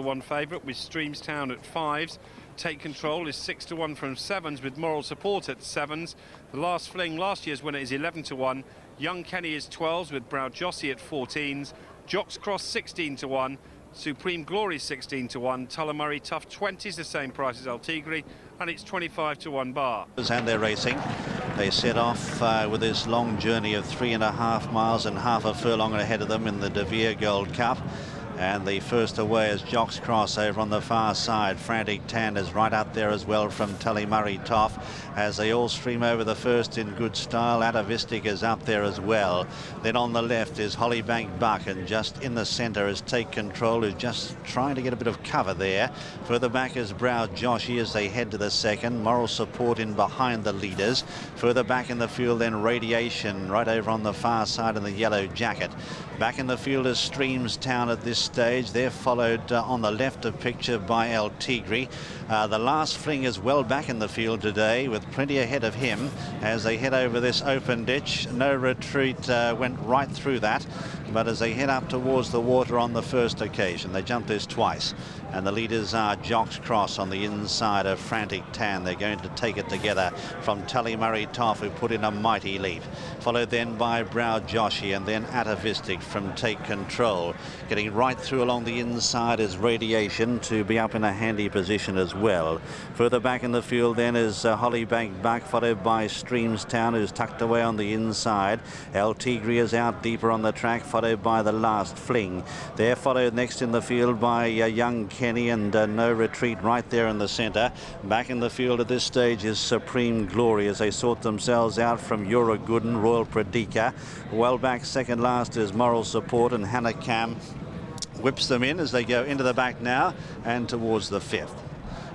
1 favourite with Streamstown at 5s. Take Control is 6-1 from 7s with Moral Support at 7s. The Last Fling, last year's winner, is 11-1. Young Kenny is 12s with Brow Jossie at 14s. Jocks Cross 16-1. Supreme Glory 16-1. Tullamurray Tough 20s, the same price as El Tigre, and it's 25-1 bar. And they're racing. They set off with this long journey of 3.5 miles and half a furlong ahead of them in the Vere Gold Cup. And the first away is Jocks Cross over on the far side. Frantic Tan is right up there as well from Tullamurray Toff as they all stream over the first in good style. Atavistic is up there as well. Then on the left is Hollybank Buck, and just in the centre is Take Control, who's just trying to get a bit of cover there. Further back is Brow Joshy as they head to the second. Moral Support in behind the leaders. Further back in the field then Radiation right over on the far side in the yellow jacket. Back in the field is Streamstown at this stage. They're followed on the left of picture by El Tigre. The Last Fling is well back in the field today with plenty ahead of him as they head over this open ditch. No Retreat went right through that, but as they head up towards the water on the first occasion, they jumped this twice. And the leaders are Jocks Cross on the inside of Frantic Tan. They're going to take it together from Tullamurray Toff, who put in a mighty leap. Followed then by Brow Joshy and then Atavistic from Take Control. Getting right through along the inside is Radiation to be up in a handy position as well. Further back in the field then is Hollybank Buck, followed by Streamstown, who's tucked away on the inside. El Tigre is out deeper on the track, followed by the Last Fling. They're followed next in the field by Young Kenny and No Retreat right there in the centre. Back in the field at this stage is Supreme Glory as they sort themselves out from You're Gooden, Royal Pradika. Well back second last is Moral Support, and Handicap whips them in as they go into the back now and towards the fifth.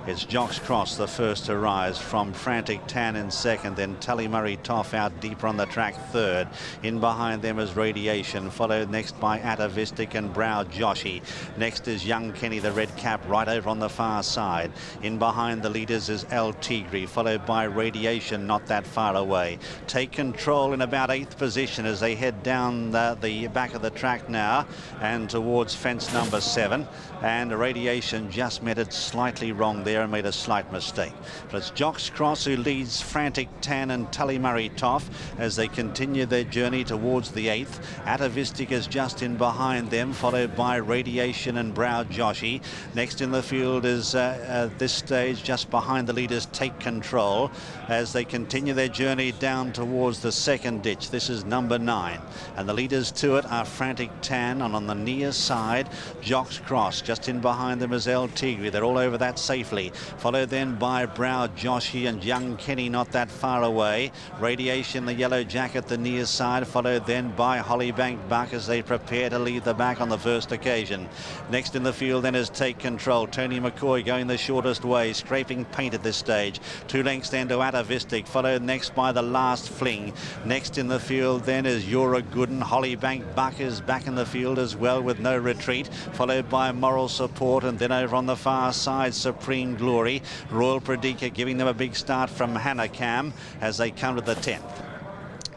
It's Jocks Cross, the first to rise, from Frantic Tan in second, then Tullamurray Toff out deeper on the track third. In behind them is Radiation, followed next by Atavistic and Brow Joshy. Next is Young Kenny, the red cap, right over on the far side. In behind the leaders is El Tigre, followed by Radiation, not that far away. Take Control in about 8th position as they head down the back of the track now and towards fence number 7. And Radiation just met it slightly wrong there and made a slight mistake. But it's Jocks Cross who leads Frantic Tan and Tullamurray Toff as they continue their journey towards the 8th. Atavistic is just in behind them, followed by Radiation and Brow Joshy. Next in the field is at this stage just behind the leaders Take Control as they continue their journey down towards the second ditch. This is number 9, and the leaders to it are Frantic Tan, and on the near side Jocks Cross. Just in behind them is El Tigre. They're all over that safely. Followed then by Brow Joshy and Young Kenny not that far away. Radiation, the yellow jacket, the near side, followed then by Hollybank Buck as they prepare to leave the back on the first occasion. Next in the field then is Take Control. Tony McCoy going the shortest way, scraping paint at this stage. 2 lengths then to Atavistic, followed next by the Last Fling. Next in the field then is You're Gooden. Hollybank Buck is back in the field as well with No Retreat, followed by Moral Support, and then over on the far side Supreme Glory. Royal Pradika giving them a big start from Handicap as they come to the 10th.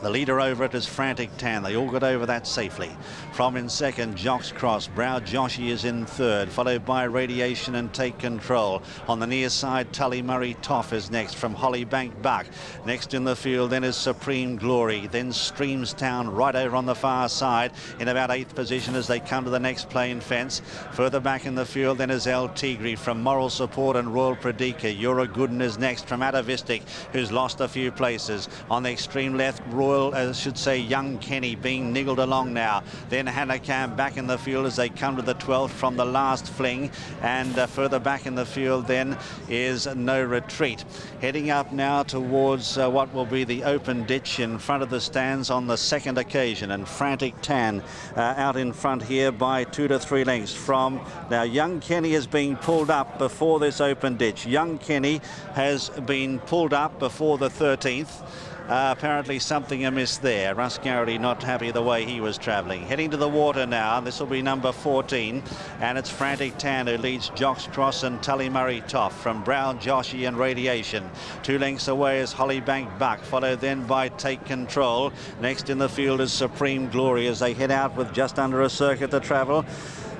The leader over it is Frantic Tan. They all got over that safely. From in second, Jocks Cross. Brow Joshy is in third, followed by Radiation and Take Control. On the near side, Tullamurray Toff is next from Hollybank Buck. Next in the field then is Supreme Glory. Then Streamstown right over on the far side in about 8th position as they come to the next plain fence. Further back in the field then is El Tigre from Moral Support and Royal Pradika. You're Gooden is next from Atavistic, who's lost a few places. On the extreme left, Young Kenny being niggled along now. Then Handicap back in the field as they come to the 12th from the Last Fling, and further back in the field then is No Retreat. Heading up now towards what will be the open ditch in front of the stands on the second occasion, and Frantic Tan out in front here by 2 to 3 lengths from now. Young Kenny is being pulled up before this open ditch. Young Kenny has been pulled up before the 13th. Apparently something amiss there. Russ Garrity not happy the way he was travelling. Heading to the water now. This will be number 14, and it's Frantic Tan who leads Jocks Cross and Tullamurray Toff from Brow Joshy and Radiation. 2 lengths away is Hollybank Buck, followed then by Take Control. Next in the field is Supreme Glory as they head out with just under a circuit to travel.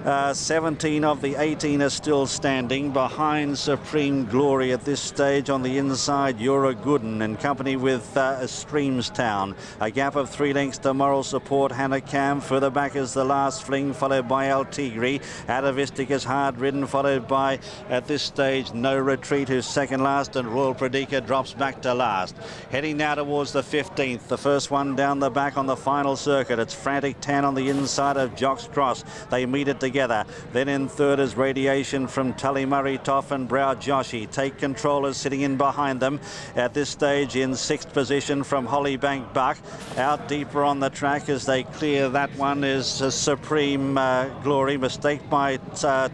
17 of the 18 are still standing. Behind Supreme Glory at this stage on the inside, You're a Good'un in company with Streamstown. A gap of 3 lengths to Moral Support, Handicap. Further back is The Last Fling, followed by El Tigre. Atavistic is hard ridden, followed by, at this stage, No Retreat, who's second last, and Royal Predica drops back to last. Heading now towards the 15th, the first one down the back on the final circuit. It's Frantic 10 on the inside of Jock's Cross. They meet it together. Then in third is Radiation from Tully Murray Toff and Brow Joshy. Take Control is sitting in behind them. At this stage in 6th position from Hollybank Buck. Out deeper on the track as they clear that one is Supreme Glory. Mistake by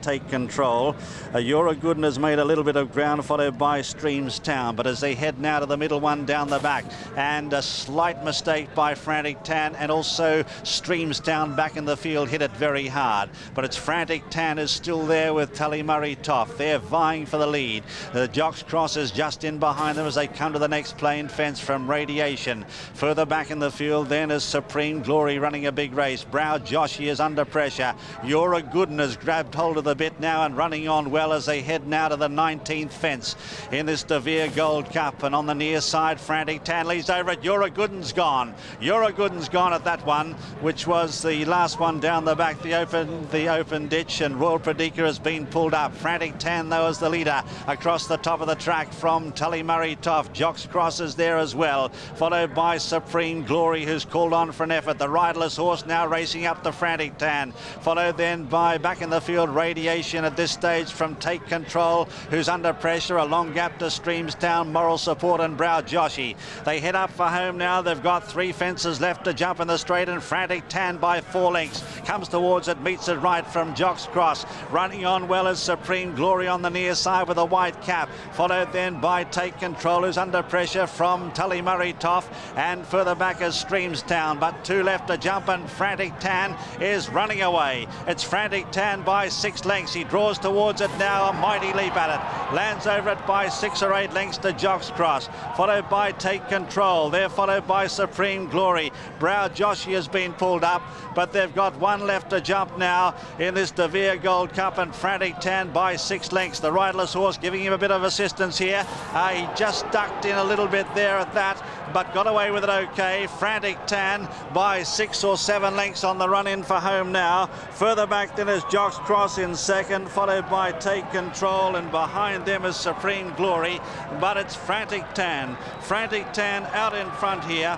Take Control. You're a Good'un has made a little bit of ground, followed by Streamstown. But as they head now to the middle one down the back, and a slight mistake by Frantic Tan, and also Streamstown back in the field hit it very hard. But it's Frantic Tan is still there with Tully Murray Toff. They're vying for the lead. The Jock's Cross is just in behind them as they come to the next plain fence from Radiation. Further back in the field then is Supreme Glory running a big race. Brow Joshy is under pressure. You're a Good'un has grabbed hold of the bit now and running on well as they head now to the 19th fence in this De Vere Gold Cup. And on the near side, Frantic Tan leads over it. You're a Good'un's gone. You're a Good'un's gone at that one, which was the last one down the back, the open ditch, and Royal Predica has been pulled up. Frantic Tan, though, is the leader across the top of the track from Tully Murray Toff. Jock's Cross is there as well, followed by Supreme Glory, who's called on for an effort. The riderless horse now racing up the Frantic Tan, followed then by back in the field Radiation at this stage from Take Control, who's under pressure. A long gap to Streamstown, Moral Support and Brow Joshy. They head up for home now. They've got 3 fences left to jump in the straight, and Frantic Tan by 4 lengths comes towards it, meets it right from Jock's Cross. Running on well as Supreme Glory on the near side with a white cap, followed then by Take Control, who's under pressure from Tully Murray Toff, and further back is Streamstown, but 2 left to jump, and Frantic Tan is running away. It's Frantic Tan by 6 lengths. He draws towards it now, a mighty leap at it, lands over it by 6 or 8 lengths to Jock's Cross, followed by Take Control. They're followed by Supreme Glory. Brow Joshy has been pulled up, but they've got 1 left to jump now in this De Vere Gold Cup, and Frantic Tan by 6 lengths. The riderless horse giving him a bit of assistance here. He just ducked in a little bit there at that, but got away with it okay. Frantic Tan by 6 or 7 lengths on the run in for home now. Further back then is Jock's Cross in second, followed by Take Control, and behind them is Supreme Glory, but it's Frantic Tan. Frantic Tan out in front here,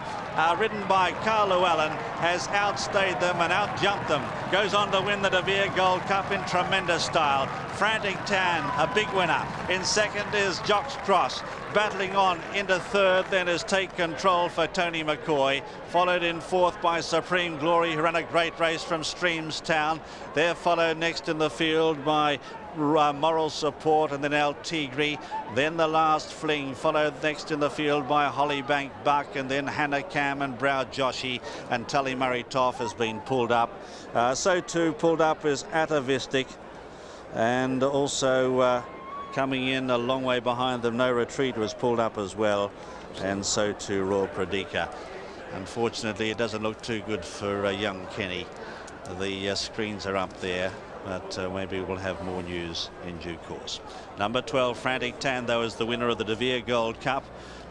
ridden by Llewellyn, has outstayed them and outjumped them. Goes on to win the De Vere Gold Cup in tremendous style. Frantic Tan, a big winner. In second is Jock's Cross. Battling on into third then is Take Control for Tony McCoy, followed in fourth by Supreme Glory, who ran a great race from Streamstown. They're followed next in the field by Moral Support and then El Tigre, then The Last Fling, followed next in the field by Hollybank Buck, and then Handicap and Brow Joshy, and Tully Murray Toff has been pulled up. So too pulled up is Atavistic, and also coming in a long way behind them, No Retreat was pulled up as well, and so too Royal Predica. Unfortunately, it doesn't look too good for young Kenny. The screens are up there, but maybe we'll have more news in due course. Number 12, Frantic Tan, though, is the winner of the De Vere Gold Cup.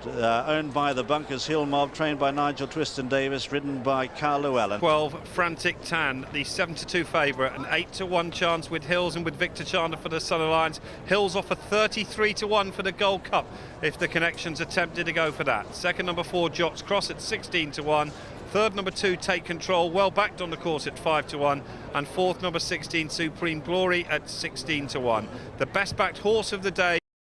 Owned by the Bunkers Hill mob, trained by Nigel Twiston-Davies, ridden by Llewellyn. 12, Frantic Tan, the 7-2 favourite, an 8-1 chance with Hills and with Victor Chandler for the Sun Alliance. Hills offer 33-1 for the Gold Cup if the connections are tempted to go for that. Second, number 4, Jock's Cross at 16-1. Third, number 2, Take Control, well backed on the course at 5-1. And fourth, number 16, Supreme Glory at 16-1. The best backed horse of the day